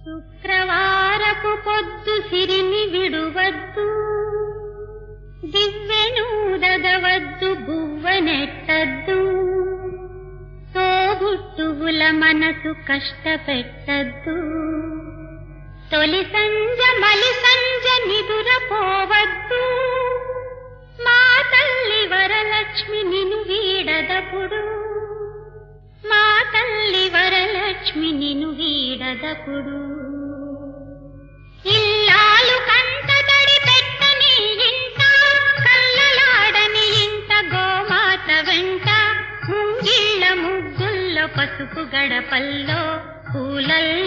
శుక్రవారపు పొద్దు సిరిని విడువద్దు, దివ్వెనూదగవద్దు, బువ్వనెట్టద్దు, తోబుట్టువుల మనసు కష్టపెట్టద్దు. తొలి సంజ మలి సంజ నిదురపోవద్దు, మా తల్లి వరలక్ష్మి నిన్ను వీడదపుడు, మా తల్లి వరలక్ష్మి నిన్ను వీడదపుడు. ఇల్లాలు కంటతడి పెట్టని ఇంట, కల్లలాడని ఇంట, గోమాత వెంట, ముంగిళ్ళ ముగ్గుల్లో పసుపు గడపల్లో పూలల్లో